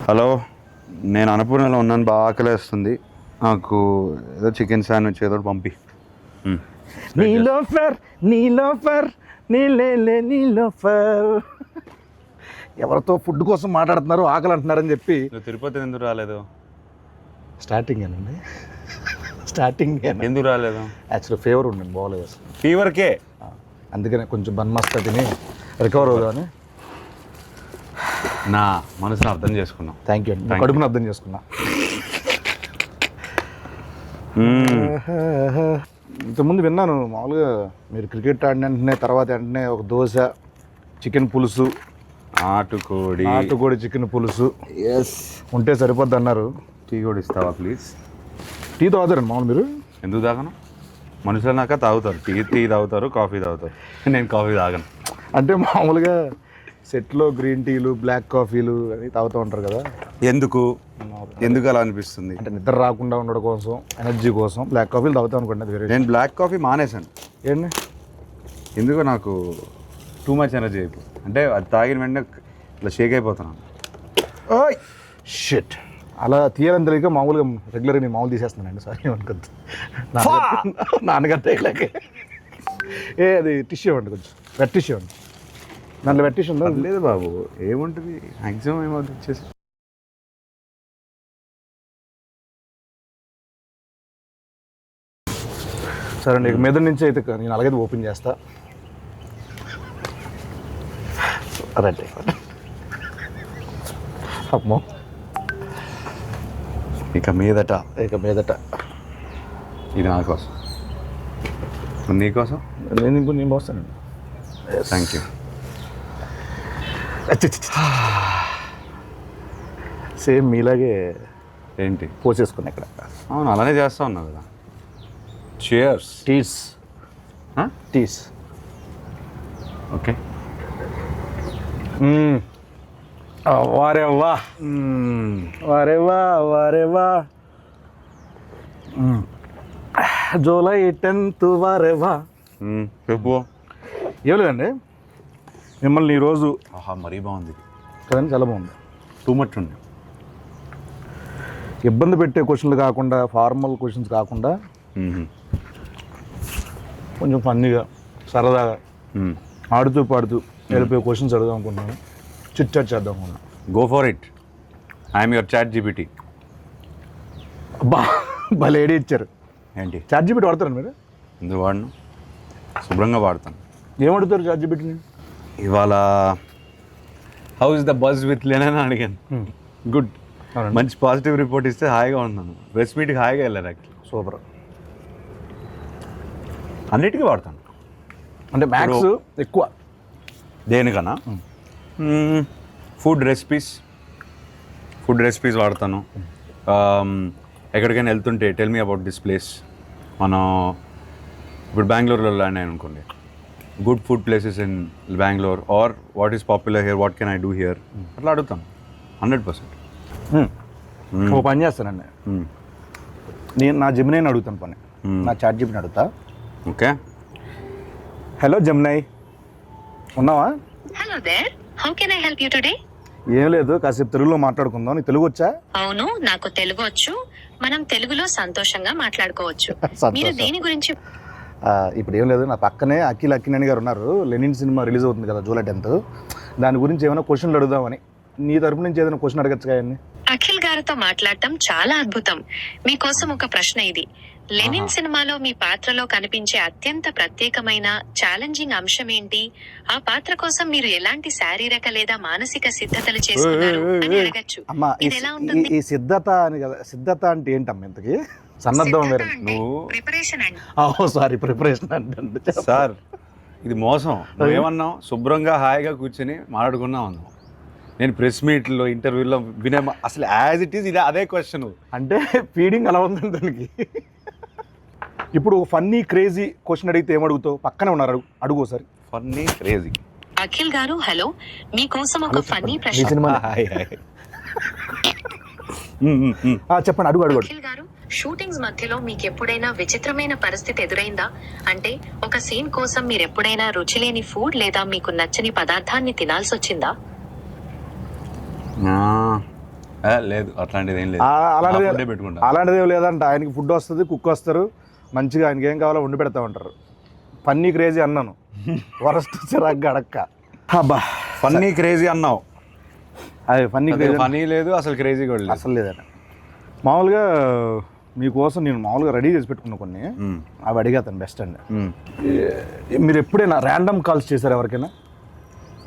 Hello, నేను అన్నపూర్ణలో ఉన్నాను. బాగా ఆకలేస్తుంది. నాకు ఏదో చికెన్ శాండ్విచ్ ఏదో పంపి. నీలోఫర్ నీలోఫర్ నీలోఫర్. ఎవరితో ఫుడ్ కోసం మాట్లాడుతున్నారు, ఆకలి అంటున్నారని చెప్పి. నువ్వు తిరుపతి ఎందుకు రాలేదు? స్టార్టింగ్ ఏనండి, స్టార్టింగ్ ఎందుకు రాలేదు? యాక్చువల్లీ ఫీవర్ ఉండండి, బాగోలేదు అసలు. ఫీవర్కే? అందుకనే కొంచెం బన్మస్తా తిని రికవర్ అవుదామని. నా మనసును అర్థం చేసుకున్నాం. థ్యాంక్ యూ అండి, కడుపుని అర్థం చేసుకున్నా. ఇంతకుముందు విన్నాను మామూలుగా మీరు క్రికెట్ ఆడిన వెంటనే తర్వాత వెంటనే ఒక దోశ, చికెన్ పులుసు, నాటుకోడి చికెన్ పులుసు ఉంటే సరిపోద్ది అన్నారు. టీ కూడా ఇస్తావా ప్లీజ్? టీ తాగుతారండి మామూలు మీరు? ఎందుకు తాగను? మనుషులు నాక తాగుతారు, టీ తాగుతారు, కాఫీ తాగుతారు. నేను కాఫీ తాగను. అంటే మామూలుగా సెట్లో గ్రీన్ టీలు, బ్లాక్ కాఫీలు అవి తాగుతూ ఉంటారు కదా. ఎందుకు అలా అనిపిస్తుంది? అంటే నిద్ర రాకుండా ఉండడం కోసం, ఎనర్జీ కోసం బ్లాక్ కాఫీలు తాగుతాం అనుకోండి. అది వేరే. నేను బ్లాక్ కాఫీ మానేశాను. ఏంటి? ఎందుకు నాకు టూ మచ్ ఎనర్జీ అయిపోయింది. అంటే అది తాగిన వెంటనే ఇట్లా షేక్ అయిపోతున్నాను. ఓయ్ షిట్, అలా తీయాలని తెలియక మామూలుగా రెగ్యులర్గా నేను మామూలు తీసేస్తున్నానండి. సారీ అనుకోద్దు, నాన్నగారు తేగలేకే. అది టిష్యూ ఇవ్వండి, కొంచెం వెట్ టిష్యూ ఇవ్వండి. దాంట్లో వెట్ టిష్యూ ఉందా? లేదు బాబు, ఏముంటుంది మ్యాక్సిమం ఏమవుతుంది ఇచ్చేసి. సరే అండి, మీద నుంచి అయితే నేను అలాగే ఓపెన్ చేస్తా. రైట్, అమ్మో, ఇక మీదట ఇది నా కోసం, నీకోసం. నేను పోస్తానండి. Thank you. సేమ్ మీలాగే ఏంటి పోసేసుకున్నా ఇక్కడ. అవును, అలానే చేస్తా ఉన్నావు కదా. చియర్స్. టీస్ ఓకే. వారేవా జూలై 10th వారేవా. చెప్పు. ఏం లేదండి, మిమ్మల్ని ఈరోజు మరీ బాగుంది కదండి, చాలా బాగుంది. టూ మచ్ ఉంది. ఇబ్బంది పెట్టే క్వశ్చన్లు కాకుండా, ఫార్మల్ క్వశ్చన్స్ కాకుండా కొంచెం ఫన్నీగా, సరదాగా, ఆడుతూ పాడుతూ వెళ్ళిపోయే క్వశ్చన్స్ అడుగుదాం అనుకుంటున్నాను. చిట్ చాట్ చేద్దాం అనుకున్నాను. Go for it. I'm your ChatGPT. అబ్బా, భలే ఐడియా ఇచ్చారు. ఏంటి? చాట్ జీపీటీ వాడతారు మీరు? ఎందుకు వాడను? శుభ్రంగా వాడతాను. ఏం అడుగుతారు చాట్ జీపీటీని? ఇవాళ how is the buzz with Len అని అడిగాను. గుడ్, మంచి పాజిటివ్ రిపోర్ట్ ఇస్తే హాయిగా ఉన్నాను. ప్రెస్ మీట్కి హాయిగా వెళ్ళాను. Actually super. అన్నిటికీ వాడతాను. అంటే మ్యాథ్స్ ఎక్కువ దేనికన్నా ఫుడ్ రెసిపీస్ వాడతాను. ఎక్కడికైనా వెళ్తుంటే tell me about this place. మనం ఇప్పుడు బెంగళూరులో ల్యాండ్ అయ్యాను అనుకోండి, good food places in Bengaluru are what is popular here, what can I do here, అట్లా అడుగుతాను 100%. ఓ పని చేస్తానండి, నేను నా జెమినైని అడుగుతాను పని, నా చాట్ జీపీటీని అడుగుతా. ఓకే. హలో జెమినై, ఉన్నావా? Hello there, how can I help you today? ఏం లేదు, కాసేపు తెలుగులో మాట్లాడుకుందాం. నీకు తెలుగు వచ్చా? అవును, నాకు తెలుగు వచ్చు. మనం తెలుగులో సంతోషంగా మాట్లాడుకోవచ్చు. మీరు దేని గురించి? ఇప్పుడు ఏం లేదు, నా పక్కనే అఖిల్ అక్కినేని గారు ఉన్నారు. లెనిన్ సినిమా రిలీజ్ అవుతుంది కదా జూలై 10th. దాని గురించి ఏమైనా క్వశ్చన్లు అడుగుదామని. నీ తరపు నుంచి ఏదైనా క్వశ్చన్ అడగచ్చు కానీ. అఖిల్ గారితో మాట్లాడటం చాలా అద్భుతం. మీకోసం ఒక ప్రశ్న ఇది. లెనిన్ సినిమాలో మీ పాత్రలో కనిపించే అత్యంత ప్రత్యేకమైన ఛాలెంజింగ్ అంశం ఏంటి? ఆ పాత్ర కోసం మీరు ఎలాంటి శారీరక లేదా మానసిక సిద్ధతలు చేసుకున్నారు అని అడగచ్చు. ఇది ఎలా ఉంటుంది? ఈ సిద్ధత అని కదా, సిద్ధత అంటే ఏంటమ్మా ఇంతకి? సన్నద్ధం వేరే. ప్రిపరేషన్ అండి. సారీ, ప్రిపరేషన్ అంటే సార్ ఇది మోసం. నువ్వేమన్నావు? శుభ్రంగా హాయిగా కూర్చొని మాట్లాడుకున్నావు అన్నావు. నేను ప్రెస్ మీట్లో ఇంటర్వ్యూలో వినే అసలు యాజ్ ఇట్ ఈజ్ ఇది అదే క్వశ్చన్. అంటే ఫీడింగ్ అలా ఉందండి దానికి. ఇప్పుడు ఫన్నీ క్రేజీ క్వశ్చన్ అడిగితే ఏమడుగుతావు? పక్కనే ఉన్నారు, అడుగు ఒకసారి. Funny crazy. అఖిల్ గారు హలో, మీకోసం ఒక ఫన్నీ ప్రశ్న. చెప్పండి, అడుగు. అఖిల్ గారు, షూటింగ్స్ మధ్యలో మీకు ఎప్పుడైనా విచిత్రమైన పరిస్థితి ఎదురైందా? అంటే ఒక సీన్ కోసం మీరు ఎప్పుడైనా రుచిలేని ఫుడ్ లేదా మీకు నచ్చని పదార్థాన్ని తినాల్సి వచ్చిందా? లేదు అట్లాంటిది ఏం లేదు. అలాంటిది పెట్టుకుంటా. అలాంటిది ఏం లేదంట. ఆయనకి ఫుడ్ వస్తుంది, కుక్ వస్తారు, మంచిగా ఆయనకి ఏం కావాలో వండి పెడతా ఉంటారు. ఫన్నీ క్రేజీ అన్నాను, వరస్ట్ చిరాకు అడక్క. అబ్బా ఫన్నీ క్రేజీ అన్నావు, అది ఫన్నీ క్రేజీ ఫనీ లేదు అసలు, క్రేజీ కూడా లేదు అసలు లేదట. మామూలుగా మీకోసం నేను మామూలుగా రెడీ చేసి పెట్టుకున్నా కొన్ని, అవి అడిగేతాను బెస్ట్ అండి. మీరు ఎప్పుడైనా ర్యాండమ్ కాల్స్ చేశారు ఎవరికైనా?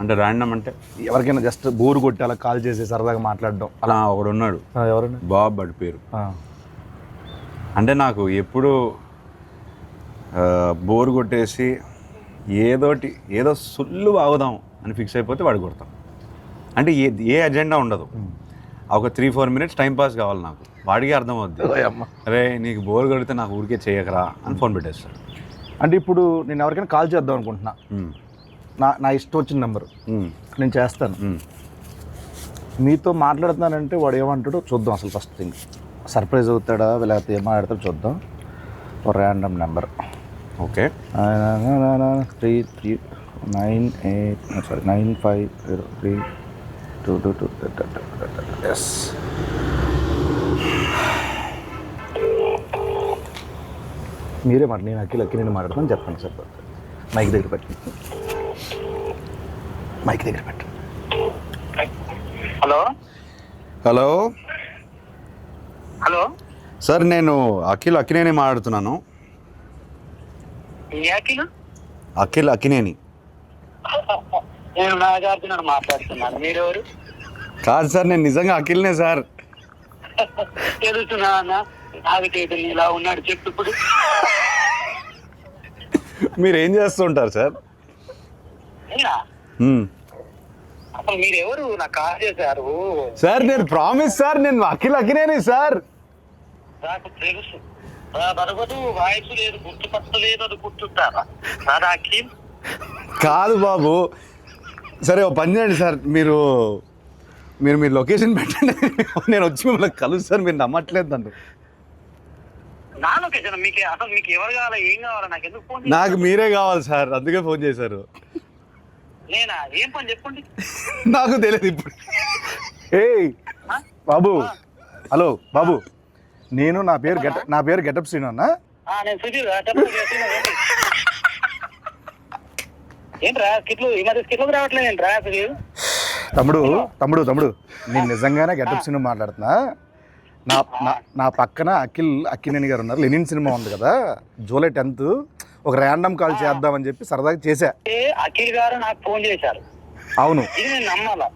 అంటే ర్యాండమ్ అంటే ఎవరికైనా జస్ట్ బోర్ కొట్టి అలా కాల్ చేసి సరదాగా మాట్లాడడం అలా ఒకడు ఉన్నాడు, ఎవరైనా? బాబ్ బడి పేరు. అంటే నాకు ఎప్పుడు బోర్ కొట్టేసి ఏదో సుల్లు ఆగుదాం అని ఫిక్స్ అయిపోతే వాడు కొడతాం. అంటే ఏ అజెండా ఉండదు, ఒక 3-4 minutes టైం పాస్ కావాలి నాకు. వాడికి అర్థం అవుద్ది, అరే నీకు బోర్ కొడితే నాకు ఊరికే చేయకరా అని ఫోన్ పెట్టేస్తాడు. అంటే ఇప్పుడు నేను ఎవరికైనా కాల్ చేద్దాం అనుకుంటున్నా, నా ఇష్టం వచ్చిన నెంబరు నేను చేస్తాను. మీతో మాట్లాడుతున్నానంటే వాడు ఏమంటాడో చూద్దాం. అసలు ఫస్ట్ థింగ్ సర్ప్రైజ్ అవుతాడా లేకపోతే ఏం మాట్లాడతాడో చూద్దాం. ఒక ర్యాండమ్ నెంబర్. ఓకే, 95032222. ఎస్, మీరే మాట, నేను అక్కినేని మాట్లాడతాను చెప్పండి సార్. మైక్ దగ్గర పెట్టి, మైక్ దగ్గర పెట్టు. హలో హలో హలో సార్, నేను అక్కినేని మాట్లాడుతున్నాను. అక్కినేని. నేను నాగార్జున మాట్లాడుతున్నాను. మీరెవరు? కాదు సార్, నేను నిజంగా అఖిల్నే సార్. తెలుస్తున్నా అన్న, నాగటేటు ఇలా ఉన్నాడు. చెప్పు ఇప్పుడు. మీరు ఏం చేస్తుంటారు సార్? అసలు మీరెవరు? నాకు కాల్ చేశారు సార్. నేను ప్రామిస్ సార్, నేను అఖినేని సార్. నాకు తెలుసు, బరగదు, వాయిస్ లేదు, గుర్తుపట్టలేదు, అది గుర్తుంటారా? అఖిల్ కాదు బాబు. సరే ఓ పని చేయండి సార్, మీరు లొకేషన్ పెట్టండి, నేను వచ్చి మిమ్మల్ని కలుస్తాను. మీరు నమ్మట్లేదు నన్ను. నా లొకేషన్ మీకు అసలు మీకు ఎవరు కావాలా, ఏం కావాలా? నాకు ఎందుకు ఫోన్? నాకు మీరే కావాలి సార్, అందుకే ఫోన్ చేశారు. నేనా? ఏం పని చెప్పండి. నాకు తెలియదు ఇప్పుడు. ఏయ్ బాబు, హలో బాబు, నేను నా పేరు గెటప్ శ్రీను అన్న. నేను సుధీర్. ఏంట్రా స్కిట్లు ఈ మధ్య స్కిట్లకు రావట్లేదు ఏంట్రా సుధీర్? తమ్ముడు నేను నిజంగానే గెటప్ శ్రీను మాట్లాడుతున్నా. నా పక్కన అక్కినేని గారు ఉన్నారు. లెనిన్ సినిమా ఉంది కదా, July 10th ఒక ర్యాండమ్ కాల్ చేద్దామని చెప్పి సరదాగా చేశా. అఖిల్ గారు నాకు ఫోన్ చేశారు. అవును, ఇది నేను నమ్మాలా?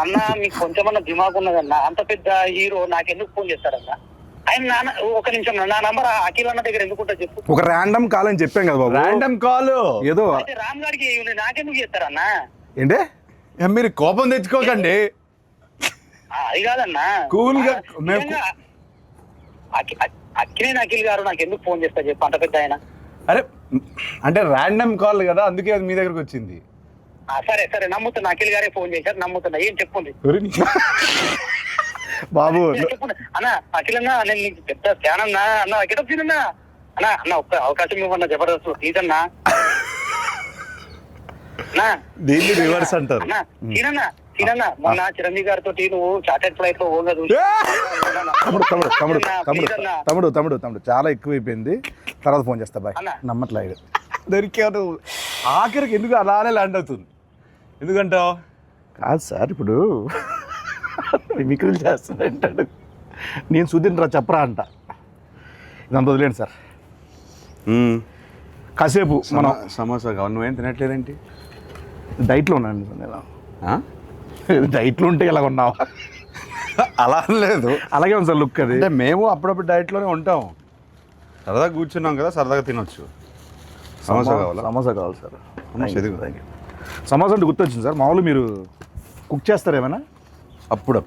అన్న మీకు కొంచెమన్నా దిమాగ్ ఉన్నదన్న, అంత పెద్ద హీరో నాకెందుకు ఫోన్ చేస్తాడన్నా? ఆయన ఒక నిమిషం, నా నంబర్ అఖిల్ అన్న దగ్గర ఎందుకుంటా చెప్పు. ఒక ర్యాండమ్ కాల్ అని చెప్పాం కదా బాబు. ర్యాండమ్ కాల్ ఏదో రామ్ గారికి నాకెందుకు చేస్తారన్నా? ఏంటే మీరు కోపం తెచ్చుకోకండి. అది కాదన్నా, కూల్ గా అఖిలేని అఖిల్ గారు నాకు ఎందుకు ఫోన్ చేస్తా చెప్పు, అంత పెద్ద ఆయన. అరే అంటే ర్యాండమ్ కాల్ కదా, అందుకే అది మీ దగ్గరకు వచ్చింది. సరే నమ్ముతున్నా, అఖిల్ గారే ఫోన్ చేశారు, నమ్ముతున్నా. ఏం చెప్పండి బాబు. చెప్పండి అన్న. అఖిల్ అన్నా, నేను నీకు పెద్ద ఫ్యాన్ అన్నా. అన్న గెటప్ సీన్ అన్నా. అన్న ఒక్క అవకాశం ఇవ్వన్నా, జబర్దస్త్ ప్లీజ్ అన్నా. దీన్ని రివర్స్ అంటారు. సీనన్నా, మొన్న చిరంజీవి గారితో నువ్వు చార్టెడ్ ఫ్లైట్ లో ఓగా చూసి. తమ్ముడు చాలా ఎక్కువైపోయింది, తర్వాత ఫోన్ చేస్తా బాయ్. నమ్మట్లేదు దొరికాను. ఆఖరికి ఎందుకు అలానే ల్యాండ్ అవుతుంది? ఎందుకంటావు? కాదు సార్, ఇప్పుడు మిక్కులు చేస్తాను అంటాడు, నేను సుధీర్ రా చెప్పరా అంట. ఇదంతా వదిలేండి సార్. కాసేపు మనం సమోసా కావాలి. నువ్వేం తినట్లేదేంటి? డైట్లో ఉన్నాను నేను. డైట్లో ఉంటే ఇలా ఉన్నావా? అలా లేదు, అలాగే ఉంది సార్ లుక్. అది అంటే మేము అప్పుడప్పుడు డైట్లోనే ఉంటాం. సరదాగా కూర్చున్నాం కదా, సరదాగా తినొచ్చు. సమోసా కావాలి సార్. సమోసా అంటే గుర్తొచ్చింది సార్, మామూలు మీరు కుక్ చేస్తారు ఏమైనా? అప్పుడు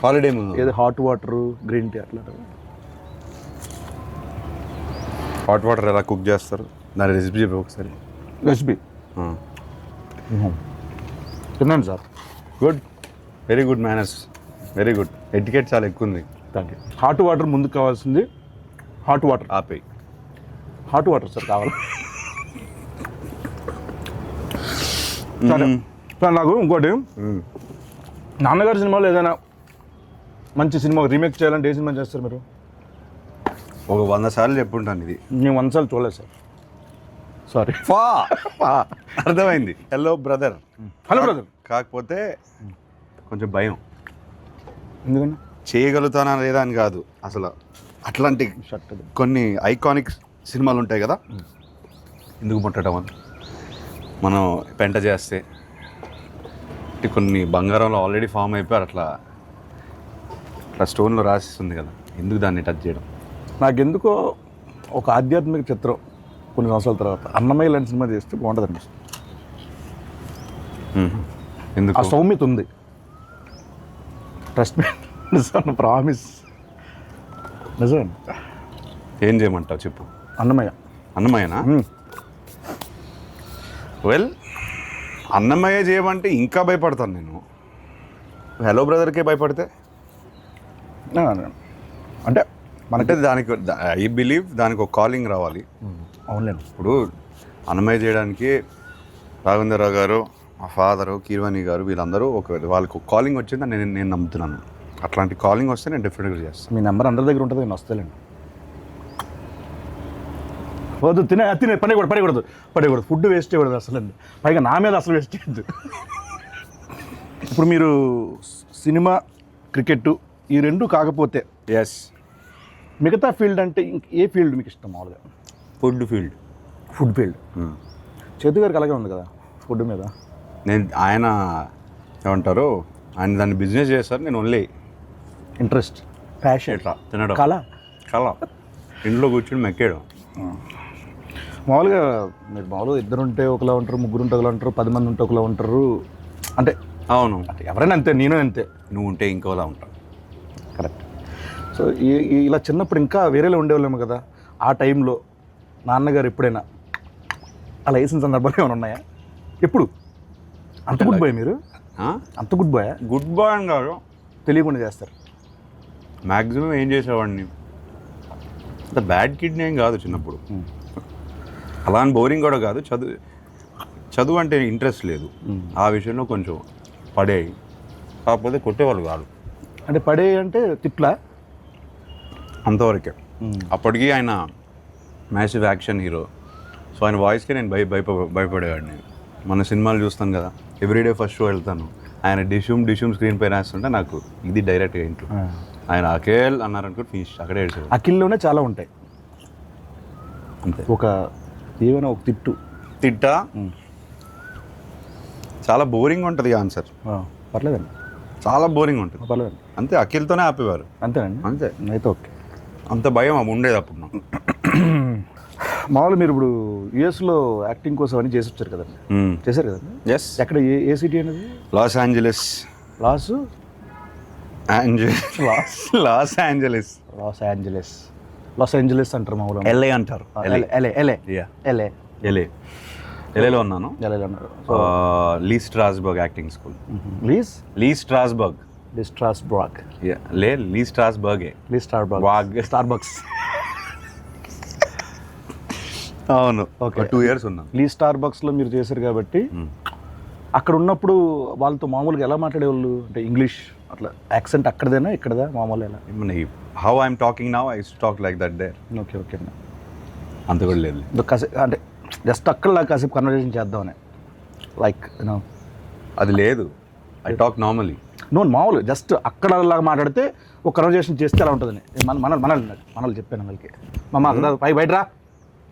హాలిడే ముందు ఏదో హాట్ వాటర్, గ్రీన్ టీ అట్లా. హాట్ వాటర్ ఎలా కుక్ చేస్తారు, దాని రెసిపీ చెప్పి ఒకసారి. రెసిపీ తిన్నాను sir. Good, very good manners, very good. Etiquette చాలా ఎక్కువ ఉంది. Thank you. హాట్ వాటర్ ముందుకు కావాల్సింది. హాట్ వాటర్ ఆపేయి. హాట్ వాటర్ సార్ కావాలి. సరే సార్, నాకు ఇంకోటి నాన్నగారి సినిమాలో ఏదైనా మంచి సినిమా రీమేక్ చేయాలంటే ఏ సినిమా చేస్తారు మీరు? ఒక 100 సార్లు చెప్పుంటాను ఇది. నేను 100 సార్లు చూడలేదు సార్. సారీ. అర్థమైంది. Hello brother. Hello brother. కాకపోతే కొంచెం భయం. ఎందుకన్నా? చేయగలుగుతానా లేదా అని కాదు, అసలు అట్లాంటి షర్ట్ కొన్ని ఐకానిక్ సినిమాలు ఉంటాయి కదా, ఎందుకు ముట్టడం అని మనం పెంట చేస్తే కొన్ని బంగారంలో ఆల్రెడీ ఫామ్ అయిపోయారు, అట్లా స్టోన్లో రాసిస్తుంది కదా, ఎందుకు దాన్ని టచ్ చేయడం? నాకెందుకో ఒక ఆధ్యాత్మిక చిత్రం కొన్ని సంవత్సరాల తర్వాత అన్నమయ్య లాంటి సినిమా చేస్తే బాగుంటుంది అనిపిస్తుంది. ఎందుకు? ఆ సౌమ్యత ఉంది. ట్రస్ట్ మీ, నిజం, ప్రామిస్, నిజం. ఏం చేయమంటావు చెప్పు. అన్నమయ్యనా? వెల్, అన్నమయ్య చేయమంటే ఇంకా భయపడతాను నేను. హలో బ్రదర్కే భయపడితే అంటే మనకి దానికి ఐ బిలీవ్ దానికి ఒక కాలింగ్ రావాలి. అవునులేండి. ఇప్పుడు అన్నమయ్య చేయడానికి రాఘవేంద్రరావు గారు, మా ఫాదరు, కీర్వాణి గారు, వీళ్ళందరూ వాళ్ళకి ఒక కాలింగ్ వచ్చిందని నేను నమ్ముతున్నాను. అట్లాంటి కాలింగ్ వస్తే నేను డెఫినెట్గా చేస్తాను. మీ నెంబర్ అందరి దగ్గర ఉంటుంది, నేను వస్తలేండి. వద్దు, తినే పడకూడదు. ఫుడ్ వేస్ట్ చేయకూడదు అసలు. పైగా నా మీద అసలు వేస్ట్ చేయద్దు. ఇప్పుడు మీరు సినిమా, క్రికెట్ ఈ రెండు కాకపోతే ఎస్, మిగతా ఫీల్డ్ అంటే ఏ ఫీల్డ్ మీకు ఇష్టం మామూలుగా? Food field. చేతు గారికి అలాగే ఉంది కదా ఫుడ్ మీద. ఆయన ఏమంటారు, ఆయన దాన్ని బిజినెస్ చేస్తారు, నేను ఓన్లీ ఇంట్రెస్ట్, ప్యాషన్, ఎట్లా తినడం, కళ ఇంట్లో కూర్చొని మెక్కేయడం. మామూలుగా మీరు మామూలుగా 2 ఉంటే ఒకలా ఉంటారు, 3 ఉంటే ఒకలా ఉంటారు, 10 మంది ఉంటే ఒకలా ఉంటారు. అంటే అవును, అంటే ఎవరైనా అంతే, నేను అంతే. నువ్వు ఉంటే ఇంకోలా ఉంటావు. కరెక్ట్. సో ఇలా చిన్నప్పుడు ఇంకా వేరేలో ఉండేవాళ్ళేమో కదా. ఆ టైంలో నాన్నగారు ఎప్పుడైనా అలా వేసిన సందర్భాలు ఏమైనా ఉన్నాయా? ఎప్పుడు? అంత గుడ్ బాయ్ మీరు? అంత గుడ్ బాయ్? గుడ్ బాయ్ అని కాదు, తెలియకుండా చేస్తారు. మ్యాక్సిమం ఏం చేసేవాడిని, అంత బ్యాడ్ కిడ్నీ ఏం కాదు చిన్నప్పుడు. అలా అని బోరింగ్ కూడా కాదు. చదువు అంటే ఇంట్రెస్ట్ లేదు, ఆ విషయంలో కొంచెం పడేవి. కాకపోతే కొట్టేవాళ్ళు కాదు. అంటే పడే అంటే తిట్లా? అంతవరకే. అప్పటికి ఆయన మ్యాసివ్ యాక్షన్ హీరో, సో ఆయన వాయిస్కి నేను భయపడేవాడిని. మన సినిమాలు చూస్తాను కదా, ఎవ్రీడే ఫస్ట్ షో వెళ్తాను, ఆయన డిష్యూమ్ స్క్రీన్ పై రాస్తుంటే నాకు ఇది డైరెక్ట్గా ఇంట్లో ఆయన అఖిల్ అన్నారనుకో ఫినిష్, అక్కడే ఏడ్చేవాడు. అఖిల్లోనే చాలా ఉంటాయి అంతే. ఏమైనా ఒక తిట్టా చాలా బోరింగ్ ఉంటుంది ఆన్సర్. పర్లేదండి, చాలా బోరింగ్ ఉంటుంది. పర్లేదండి. అంతే, అఖిల్తోనే ఆపేవారు. అంతేనండి. అంతే, అయితే ఓకే. అంత భయం ఉండేది అప్పుడు నాకు. మామూలు మీరు ఇప్పుడు యుఎస్లో యాక్టింగ్ కోసం అని చేసి వచ్చారు కదండి, చేశారు కదండి. ఎస్. ఎక్కడ, ఏ సిటీ అనేది? లాస్ ఏంజలస్ అంటారు మామూలు. ఎల్ఏ అంటారు. ఎల్ఏలో ఉన్నాను. లీ స్ట్రాస్బర్గ్ యాక్టింగ్ స్కూల్. లీ స్ట్రాస్బర్గ్. స్టార్బక్స్. అవును, ఓకే. 2 years ఉన్నాను. లీ స్టార్బక్స్లో మీరు చేశారు కాబట్టి అక్కడ ఉన్నప్పుడు వాళ్ళతో మామూలుగా ఎలా మాట్లాడేవాళ్ళు? అంటే ఇంగ్లీష్ అట్లా యాక్సెంట్ అక్కడదేనా ఇక్కడదా మామూలు ఎలా? How I'm talking now, I talk like that there. Okay. అంత కూడా లేదు. అంటే జస్ట్ అక్కడ కాసేపు కన్వర్జేషన్ చేద్దామని, లైక్ యూనో, అది లేదు. I talk normally. మామూలు జస్ట్ అక్కడ లాగా మాట్లాడితే ఒక కన్వర్జేషన్ చేస్తే ఎలా ఉంటుందని మనల్ని చెప్పాను వాళ్ళకి. మమ్మ అక్కడ బయట రా,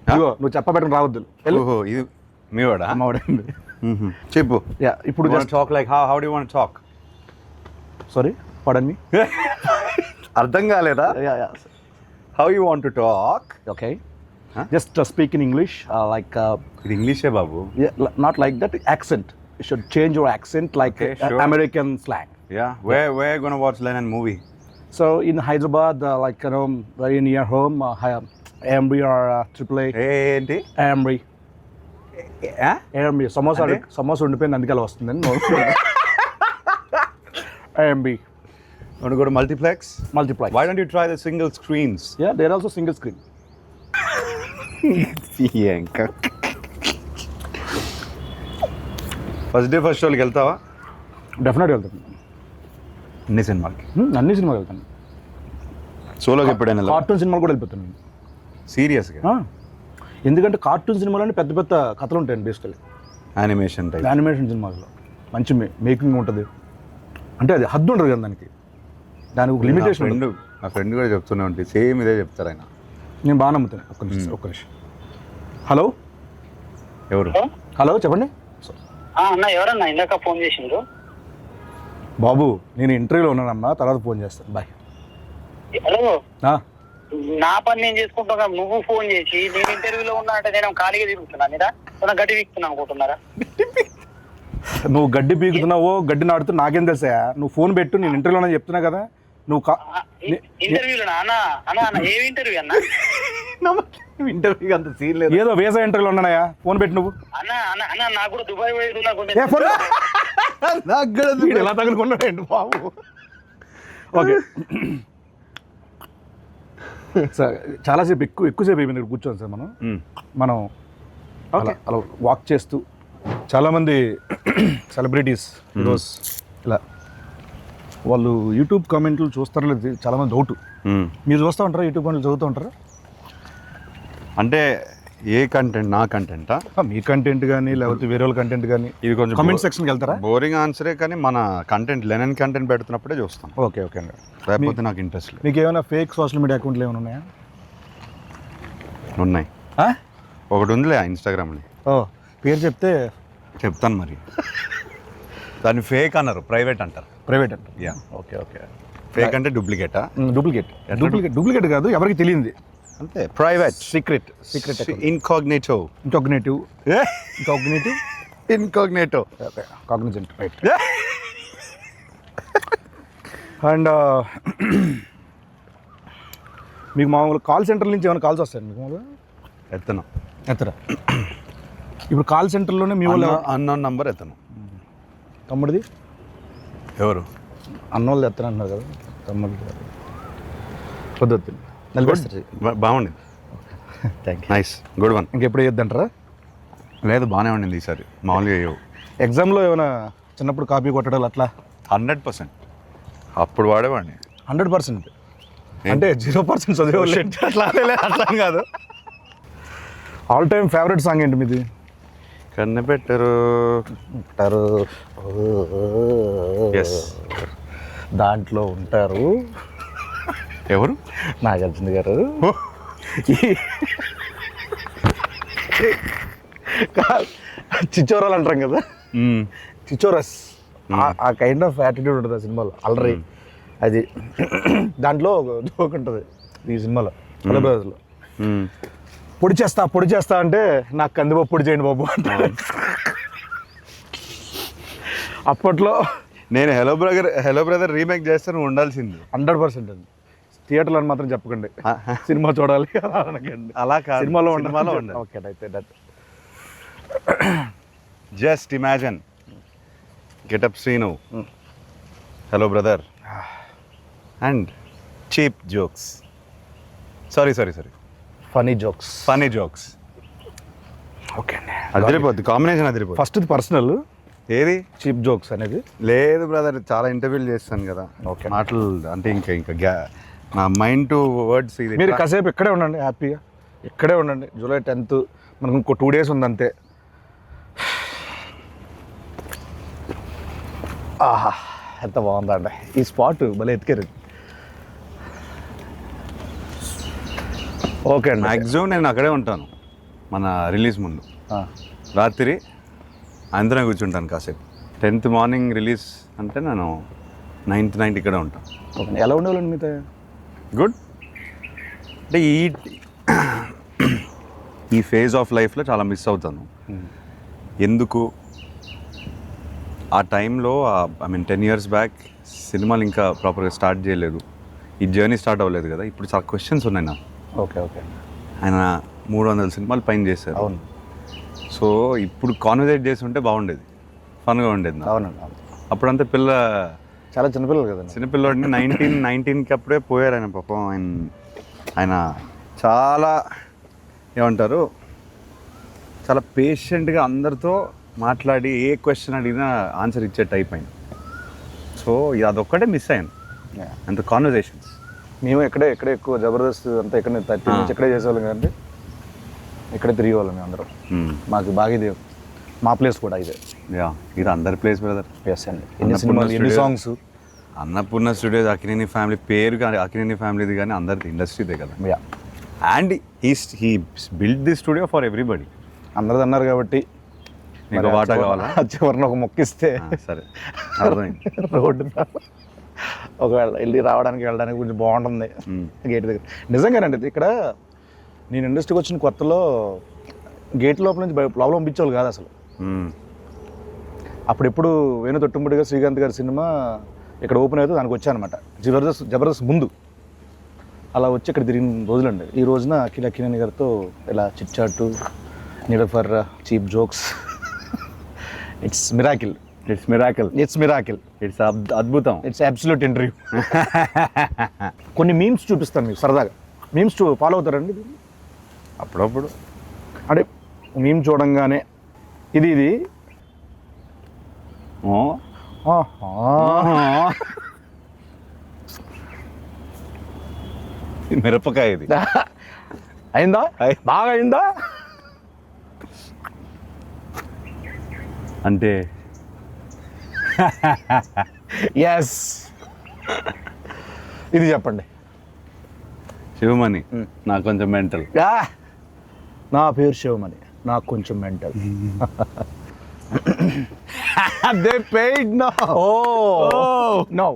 నువ్వు చెప్పబెట్టుకుని రావద్దు. ఇది మీ వాడా? అమ్మవాడండి. చెప్పు. ఇప్పుడు talk like how do you want talk? Sorry, pardon me. అర్థం కాలేదా? How you want to talk? Okay, just speak in English, like ఇది ఇంగ్లీషే బాబు. Not like that accent. You should change your accent like American slang. Yeah. Where you gonna watch Lennon movie? So in Hyderabad, like very near home, AMB or AAA. ఏంటి AMB? AMB. Samosa ఉండిపోయింది అందుకే అలా వస్తుందని. AMB. Want to go to multiplex? Why don't you try the single screens? Yeah, there are also single screen. First day first షోకి వెళ్తావా? డెఫినెట్గా వెళ్తాను. అన్ని సినిమాలకి. అన్ని సినిమాలు వెళ్తాను. సోలోకి ఎప్పుడైనా కార్టూన్ సినిమాలు కూడా వెళ్ళిపోతాను. సీరియస్గా? ఎందుకంటే కార్టూన్ సినిమాలోనే పెద్ద పెద్ద కథలు ఉంటాయండి బేసికలీ. Animation type. యానిమేషన్ సినిమాల్లో మంచి మేకింగ్ ఉంటుంది. అంటే అది హద్దు ఉండదు కదా దానికి ఒక లిమిటేషన్. నా ఫ్రెండ్ కూడా చెప్తూనే ఉంటుంది, సేమ్ ఇదే చెప్తారు ఆయన. నేను బాగా నమ్ముతాను. ఒక్క నిమిషం. హలో ఎవరు? హలో చెప్పండి. అన్న ఎవరన్నా ఇందాక ఫోన్ చేసిండ్రు? బాబు నేను ఇంటర్వ్యూలో ఉన్నానమ్మా, తర్వాత ఫోన్ చేస్తాను. బాయ్. హలో, ఆ, నా పని నేను చేసుకుంటున్నా, నువ్వు ఫోన్ చేసి నేను ఇంటర్వ్యూలో ఉన్నా అంటే నేను ఖాళీగా తిరుగుతున్నా మీద గడ్డి వీక్తున్నా అనుకుంటున్నారా? నువ్వు గడ్డి పీకుతున్నావో గడ్డి నాడుతూ నాకేం తెలుసా? నువ్వు ఫోన్ పెట్టు, నేను ఇంటర్వ్యూలో చెప్తున్నా కదా. నువ్వు ఇంటర్వ్యూలో అన్న అన్న అన్న ఏ ఇంటర్వ్యూ అన్న? ఇంటర్వ్యూ అంత సీన్ లేదు. ఏదో వేసా ఇంటర్వ్యూలో ఉన్నాయా? ఫోన్ పెట్టు నువ్వు. అన్న అన్న అన్న నాకు కూడా దుబాయ్ పోయేది ఎలా తగులుకున్నాడు బాబు. ఓకే సార్, చాలాసేపు ఎక్కువసేపు అయిపోయింది ఇక్కడ కూర్చోండి సార్. మనం అలా వాక్ చేస్తూ చాలామంది సెలబ్రిటీస్ హీరోస్ ఇలా వాళ్ళు యూట్యూబ్ కామెంట్లు చూస్తారో లేదు చాలామంది డౌట్. మీరు చూస్తూ ఉంటారా యూట్యూబ్ కామెంట్లు చదువుతూ ఉంటారా? అంటే ఏ కంటెంట్? నా కంటెంటా? మీ కంటెంట్ కానీ లేకపోతే వేరే వాళ్ళ కంటెంట్ కానీ? ఇది కొంచెం కామెంట్ సెక్షన్కి వెళ్తారా? బోరింగ్ ఆన్సరే, కానీ మన కంటెంట్ లెనన్ కంటెంట్ పెడుతున్నప్పుడే చూస్తాం. ఓకే ఓకే అండి. లేకపోతే నాకు ఇంట్రెస్ట్ లేదు. మీకు ఏమైనా ఫేక్ సోషల్ మీడియా అకౌంట్లు ఏమైనా ఉన్నాయా? ఉన్నాయి. ఒకటి ఉందిలే ఇన్స్టాగ్రామ్ని. పేరు చెప్తే చెప్తాను మరి. దాన్ని ఫేక్ అన్నారు, ప్రైవేట్ అంటారు. ప్రైవేట్ అంటారు. యా. Okay okay. ఫేక్ అంటే డూప్లికేటా? డూప్లికేట్ కాదు, ఎవరికి తెలియంది అంతే. Private, secret incognito. Cognizant right. And మీకు మామూలు కాల్ సెంటర్ నుంచి ఏమైనా కాల్స్ వస్తాయండి మీకు? మామూలుగా ఎత్తరా? ఇప్పుడు కాల్ సెంటర్లోనే మీ వాళ్ళు అన్నోన్ నంబర్ ఎత్తను. తమ్ముడిది ఎవరు? అన్నోళ్ళు ఎత్తను అంటున్నారు కదా, తమ్ముడిది వద్దు. బాగుంది. Thank you. Nice, good one. ఇంకెప్పుడు వేయొద్దంటారా? లేదు, బాగానే ఉండింది ఈసారి. మామూలుగా అయ్యో. ఎగ్జామ్లో ఏమైనా చిన్నప్పుడు కాపీ కొట్టడాలు అట్లా? 100%. అప్పుడు వాడేవాడిని. 100%. అంటే 0% చదివేవాళ్ళు అట్లా కాదు. ఆల్ టైమ్ ఫేవరెట్ సాంగ్ ఏంటి మీది? కన్నెపెట్టరు. దాంట్లో ఉంటారు ఎవరు? నాగార్జున గారు. చిచ్చోరాలు అంటాం కదా, చిచ్చోరస్. ఆ కైండ్ ఆఫ్ యాటిట్యూడ్ ఉంటుంది ఆ సినిమాలో, అలరి. అది దాంట్లో జోక్ ఉంటుంది ఈ సినిమాలో, బ్రదర్స్లో. పొడి చేస్తా అంటే నాకు కందిపప్పు పొడి చేయండి బాబు అంటాడు. అప్పట్లో నేను హలో బ్రదర్ రీమేక్ చేస్తే ఉండాల్సింది. 100% అండి. థియేటర్లో అని మాత్రం చెప్పకండి, సినిమా చూడాలి అనకండి. అలా కాదు, సినిమాలో ఉండాలి. ఓకే అయితే that. Just imagine getup Srinu, hello brother, and cheap jokes. Sorry funny jokes. Okay అండి, అదిరిపోద్ది కాంబినేషన్, అదిరిపోద్ది. ఫస్ట్ పర్సనల్ ఏది చీప్ జోక్స్ అనేది లేదు బ్రదర్, చాలా ఇంటర్వ్యూలు చేస్తాను కదా. ఓకే, మాటలు అంటే ఇంకా నా మైండ్ టు వర్డ్స్. ఇది మీరు కాసేపు ఇక్కడే ఉండండి, హ్యాపీగా ఇక్కడే ఉండండి. జూలై 10th మనకు ఇంకో 2 days ఉంది అంతే. ఆహా, ఎంత బాగుందండి ఈ స్పాట్, భలే ఎత్తుకారు. ఓకే అండి, మ్యాక్సిమం నేను అక్కడే ఉంటాను. మన రిలీజ్ ముందు రాత్రి అందరం కూర్చుంటాను కాసేపు. 10th మార్నింగ్ రిలీజ్ అంటే నేను 9th నైట్ ఇక్కడే ఉంటాను. ఓకే, ఎలా ఉండేవాళ్ళండి మీతో? గుడ్. అంటే ఈ ఫేజ్ ఆఫ్ లైఫ్లో చాలా మిస్ అవుతాను. ఎందుకు ఆ టైంలో, ఐ మీన్ 10 years బ్యాక్ సినిమాలు ఇంకా ప్రాపర్గా స్టార్ట్ చేయలేదు, ఈ జర్నీ స్టార్ట్ అవ్వలేదు కదా. ఇప్పుడు చాలా క్వశ్చన్స్ ఉన్నాయి నాకు. ఓకే ఆయన 300 సినిమాలు పైన చేశారు. అవును. సో ఇప్పుడు కాన్వర్సేట్ చేసి ఉంటే బాగుండేది, ఫన్గా ఉండేది. అవునండి. అప్పుడంతా చాలా చిన్నపిల్లలు కదా, చిన్నపిల్లడిని 19కి అప్పుడే పోయారు ఆయన. పాపం ఆయన చాలా ఏమంటారు, చాలా పేషెంట్గా అందరితో మాట్లాడి ఏ క్వశ్చన్ అడిగినా ఆన్సర్ ఇచ్చే టైప్ ఆయన. సో అదొక్కటే మిస్ అయ్యాను అంత కాన్వర్జేషన్స్. మేము ఎక్కడే ఎక్కువ జబర్దస్త్ అంతా ఇక్కడ 30 నుంచి ఎక్కడే చేసేవాళ్ళం కాబట్టి ఇక్కడే తిరిగేవాళ్ళం మేము అందరం. మాకు బాగా ఇది మా ప్లేస్ కూడా ఇదే. యా, ఇది అందరి ప్లేస్ బ్రదర్. ఎస్ అండి. ఎన్ని సినిమాలు, ఎన్ని songs. Annapurna studios, Akkineni family పేరు కానీ అక్కినేని ఫ్యామిలీది కానీ అందరిది ఇండస్ట్రీదే కదా. Yeah, and he build the studio for everybody. అందరిది అన్నారు కాబట్టి నీకు వాటా కావాలా? చివరిని ఒక మొక్కిస్తే సరే, అర్థమైంది. రోడ్డు ఒకవేళ వెళ్ళి వెళ్ళడానికి కొంచెం బాగుంటుంది గేట్ దగ్గర. నిజంగానండి, ఇక్కడ నేను ఇండస్ట్రీకి వచ్చిన కొత్తలో గేట్ లోపల నుంచి లోపల పంపించేవాళ్ళు కాదు అసలు. అప్పుడెప్పుడు వేణు తొట్టుముడిగా శ్రీకాంత్ గారి సినిమా ఇక్కడ ఓపెన్ అయితే దానికి వచ్చానమాట. జబర్దస్త్ ముందు అలా వచ్చి ఇక్కడ తిరిగిన రోజులండి. ఈ రోజున అక్కినేని గారితో ఇలా చిట్చాటు, నిడఫర్ cheap jokes. It's miracle. It's అద్భుతం. It's absolute interview. కొన్ని మీమ్స్ చూపిస్తాను మీకు సరదాగా. మీమ్స్ ఫాలో అవుతారండి అప్పుడప్పుడు? అంటే మీమ్ చూడంగానే ఇది మిరపకాయ ఇది అయిందా, బాగా అయిందా అంటే ఎస్. ఇది చెప్పండి. శివమణి, నాకు కొంచెం మెంటల్. నా పేరు శివమణి, నాకు కొంచెం mental. They paid no. No.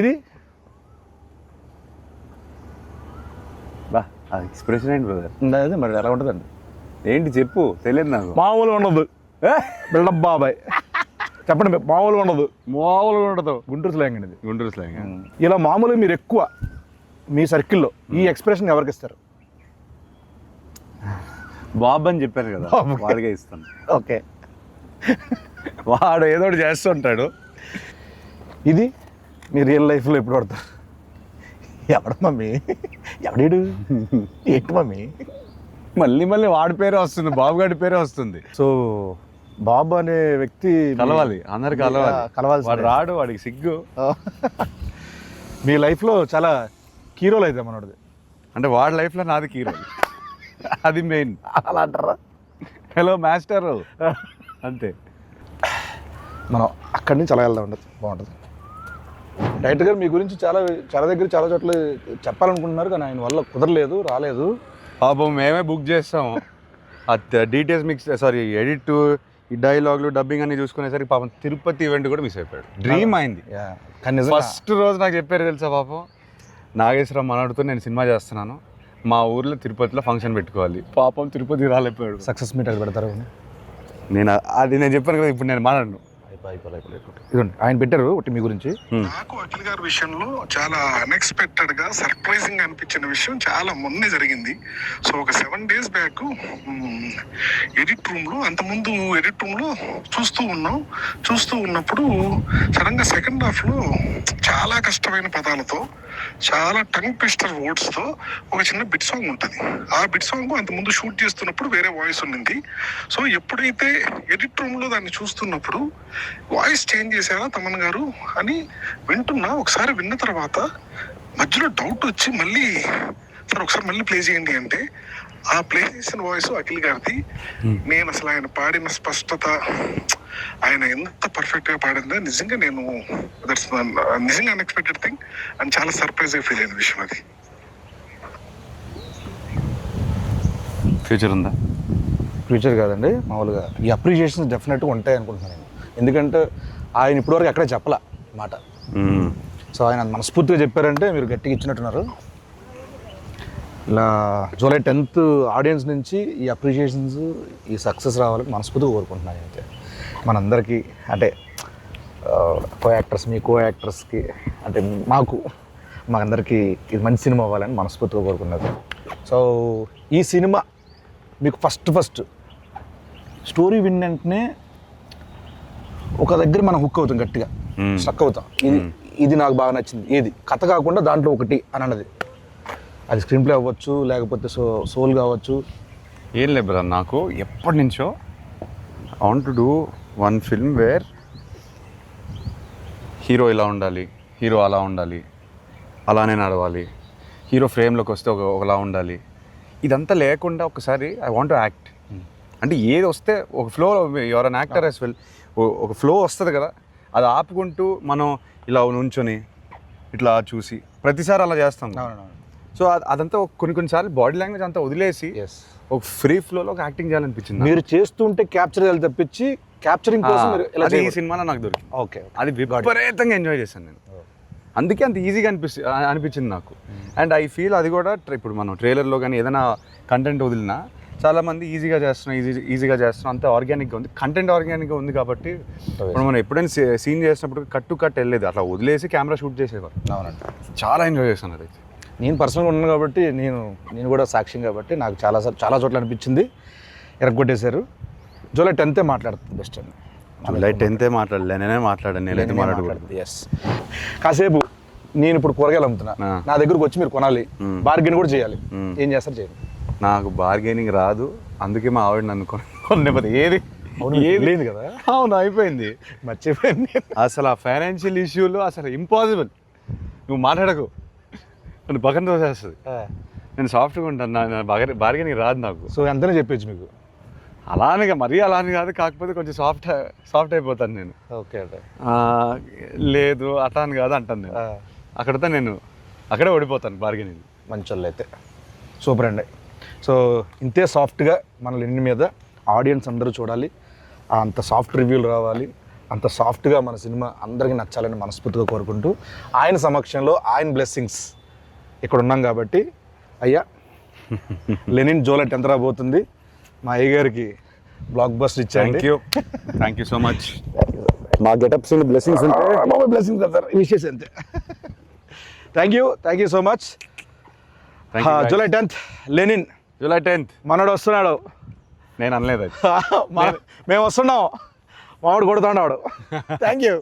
ఇది బా, ఎక్స్ప్రెషన్ ఏంటి బ్రదర్? అదే మరి ఎలా ఉంటుందండి? ఏంటి చెప్పు, తెలియదు నాకు. మామూలుగా ఉండదు బిల్డప్ బాబాయ్. చెప్పండి, మామూలుగా ఉండదు. గుంటూరు స్లాంగ్ అండి ఇది. గుంటూరు స్లాంగ్. ఇలా మామూలుగా మీరు ఎక్కువ మీ సర్కిల్లో ఈ ఎక్స్ప్రెషన్ ఎవరికి ఇస్తారు? బాబు అని చెప్పారు కదా, వాడికే ఇస్తాను. ఓకే, వాడు ఏదో ఒకటి చేస్తుంటాడు. ఇది మీ రియల్ లైఫ్లో ఎప్పుడు పడతారు? ఎవడు మమ్మీ, ఎవడీడు, ఏంటి మమ్మీ? మళ్ళీ వాడి పేరే వస్తుంది, బాబు గారి పేరే వస్తుంది. సో బాబు అనే వ్యక్తి కలవాలి, అందరు కలవాలి. వాడు రాడు, వాడికి సిగ్గు. మీ లైఫ్లో చాలా కీరోలు అయితే మనోడిది. అంటే వాడి లైఫ్లో నాది కీరో, అది మెయిన్. అలా అంటారా? హలో మాస్టర్ అంతే. మనం అక్కడి నుంచి అలా వెళ్దాం, ఉండదు, బాగుంటుంది. డైరెక్టర్ గారు మీ గురించి చాలా దగ్గర చాలా చోట్ల చెప్పాలనుకుంటున్నారు, కానీ ఆయన వల్ల కుదరలేదు, రాలేదు. పాపం మేమే బుక్ చేస్తాము. డీటెయిల్స్ మిక్స్, సారీ ఎడిట్, ఈ డైలాగులు, డబ్బింగ్ అన్ని చూసుకునేసరికి పాపం తిరుపతి ఈవెంట్ కూడా మిస్ అయిపోయాడు. డ్రీమ్ అయింది. కానీ ఫస్ట్ రోజు నాకు చెప్పారు తెలుసా పాపం, నాగేశ్వరం మనోడితో నేను సినిమా చేస్తున్నాను, మా ఊర్లో తిరుపతిలో ఫంక్షన్ పెట్టుకోవాలి. పాపం తిరుపతి రాలేకపోయాడు. సక్సెస్ మీట్ అక్కడ పెడతారు. నేను చెప్పాను కదా, ఇప్పుడు నేను మాట్లాడను. ఇదండి ఆయన పెట్టారు ఒకటి మీ గురించి. నాకు అఖిల్ గారి విషయంలో చాలా అన్ఎక్స్పెక్టెడ్ గా సర్ప్రైజింగ్ అనిపించిన విషయం చాలా మొన్నే జరిగింది. సో ఒక 7 days బ్యాక్ ఎడిట్ రూమ్ లో, అంతకుముందు ఎడిట్ రూమ్ లో చూస్తూ ఉన్నప్పుడు సడన్ గా సెకండ్ హాఫ్ లో చాలా కష్టమైన పదాలతో, చాలా టంగ్ ట్విస్టర్ వర్డ్స్ తో ఒక చిన్న బిట్ సాంగ్ ఉంటుంది. ఆ బిట్ సాంగ్ అంతకుముందు షూట్ చేస్తున్నప్పుడు వేరే వాయిస్ ఉండింది. సో ఎప్పుడైతే ఎడిట్ రూమ్ లో దాన్ని చూస్తున్నప్పుడు వాయిస్ చేంజ్ చేశారా తమన్ గారు అని ఒకసారి విన్న తర్వాత మధ్యలో డౌట్ వచ్చి మళ్ళీ సార్ ఒకసారి మళ్ళీ ప్లే చేయండి అంటే, ఆ ప్లే చేసిన వాయిస్ అఖిల్ గారిది. నేను అసలు ఆయన పాడిన స్పష్టత, ఆయన ఎంత పర్ఫెక్ట్ గా పాడిందో నిజంగా నిజంగా అన్ఎక్స్పెక్టెడ్ థింగ్ అండ్ చాలా సర్ప్రైజ్ గా ఫీల్ అయిన విషయం అది. ఫ్యూచర్ ఉందా? ఫ్యూచర్ కాదండి, మామూలుగా ఈ అప్రిషియేషన్స్ డెఫినెట్గా ఉంటాయి అనుకుంటున్నాను నేను. ఎందుకంటే ఆయన ఇప్పటివరకు ఎక్కడ చెప్పలా మాట. సో ఆయన మనస్ఫూర్తిగా చెప్పారంటే మీరు గట్టిగా ఇచ్చినట్టున్నారు. ఇలా July 10th ఆడియన్స్ నుంచి ఈ అప్రిషియేషన్స్, ఈ సక్సెస్ రావాలని మనస్ఫూర్తిగా కోరుకుంటున్నాను. అయితే మనందరికీ, అంటే కో యాక్టర్స్కి, అంటే మాకందరికీ ఇది మంచి సినిమా అవ్వాలని మనస్ఫూర్తిగా కోరుకున్నారు. సో ఈ సినిమా మీకు ఫస్ట్ స్టోరీ విన్న వెంటనే ఒక దగ్గర మనం హుక్ అవుతాం, గట్టిగా స్ట్రక్ అవుతాం. ఇది నాకు బాగా నచ్చింది, ఏది కథ కాకుండా దాంట్లో ఒకటి అని అన్నది. అది స్క్రీన్ ప్లే అవ్వచ్చు, లేకపోతే సోల్ కావచ్చు. ఏం లేదు బ్రదర్, నాకు ఎప్పటి నుంచో I want to do one film where hero ఇలా ఉండాలి, హీరో అలా ఉండాలి, అలానే నడవాలి, హీరో ఫ్రేమ్లోకి వస్తే ఒకలా ఉండాలి. ఇదంతా లేకుండా ఒకసారి ఐ వాంట్ టు యాక్ట్. అంటే ఏది వస్తే ఒక flow, your an actor as well, ఒక ఫ్లో వస్తుంది కదా, అది ఆపుకుంటూ మనం ఇలా నుంచొని ఇట్లా చూసి ప్రతిసారి అలా చేస్తాం. సో అదంతా కొన్నిసార్లు బాడీ లాంగ్వేజ్ అంతా వదిలేసి ఒక ఫ్రీ ఫ్లోలో ఒక యాక్టింగ్ చేయాలనిపించింది. మీరు చేస్తుంటే క్యాప్చర్ చేయాలి తప్పించి క్యాప్చరింగ్ కోసం మీరు ఇలా అది ఈ సినిమాలో నాకు దొరికింది. ఓకే, అది విపరీతంగా ఎంజాయ్ చేశాను నేను. అందుకే అంత ఈజీగా అనిపించింది నాకు. అండ్ ఐ ఫీల్ అది కూడా ఇప్పుడు మనం ట్రైలర్లో కానీ ఏదైనా కంటెంట్ వదిలినా చాలామంది ఈజీగా చేస్తున్నాం అంతే ఆర్గానిక్గా ఉంది. కంటెంట్ ఆర్గానిక్గా ఉంది కాబట్టి ఇప్పుడు మనం ఎప్పుడైనా సీన్ చేసినప్పుడు కట్ వెళ్ళేది, అట్లా వదిలేసి కెమెరా షూట్ చేసేవారు. అవునండి, చాలా ఎంజాయ్ చేశాను అదైతే. నేను పర్సనల్గా ఉన్నాను కాబట్టి నేను కూడా సాక్ష్యం కాబట్టి నాకు చాలా చోట్ల అనిపించింది. ఎరగొట్టేశారు. జూలై 10th మాట్లాడుతుంది బెస్ట్ అండి. జూలై 10th మాట్లాడలే, నేనే మాట్లాడకూడదు. ఎస్, కాసేపు నేను ఇప్పుడు కూరగాయలు అమ్ముతున్నా, నా దగ్గరకు వచ్చి మీరు కొనాలి, బార్గెన్ కూడా చేయాలి. ఏం చేస్తారు? చేయండి. నాకు బార్గెనింగ్ రాదు, అందుకే మా ఆవిడ నన్ను కొనలేకపోతే ఏది లేదు కదా. అవును, అయిపోయింది, మర్చిపోయింది. అసలు ఆ ఫైనాన్షియల్ ఇష్యూలో అసలు ఇంపాసిబుల్. నువ్వు మాట్లాడకు, నన్ను పక్కన తోసేస్తుంది. నేను సాఫ్ట్గా ఉంటాను, నా బార్గెనింగ్ రాదు నాకు. సో ఎంతనే చెప్పచ్చు మీకు? అలానే మరీ అలానే కాదు, కాకపోతే కొంచెం సాఫ్ట్ అయిపోతాను నేను. ఓకే అంటే లేదు అట్లా అని కాదు అంటాను నేను. అక్కడితో నేను అక్కడే ఓడిపోతాను బార్గెనింగ్. మంచి వాళ్ళు అయితే సూపర్ అండి. సో ఇంతే సాఫ్ట్గా మన లెనిన్ మీద ఆడియన్స్ అందరూ చూడాలి, అంత సాఫ్ట్ రివ్యూలు రావాలి, అంత సాఫ్ట్గా మన సినిమా అందరికీ నచ్చాలని మనస్ఫూర్తిగా కోరుకుంటూ, ఆయన సమక్షంలో ఆయన బ్లెస్సింగ్స్ ఇక్కడ ఉన్నాం కాబట్టి అయ్యా లెనిన్ జూలై 10th రాబోతుంది. మా అయ్య గారికి బ్లాక్ బస్టర్ ఇచ్చాను. Thank you so much. మా గెటప్స్ బ్లెస్సింగ్స్ ఉంటే బ్లెస్సింగ్స్ కదా విషెస్ అంతే. Thank you so much. July 10th Lenin, July 10th మనోడు వస్తున్నాడు. నేను అనలేదు, మేము వస్తున్నాం, మావాడు కొడుతున్నాడు. Thank you.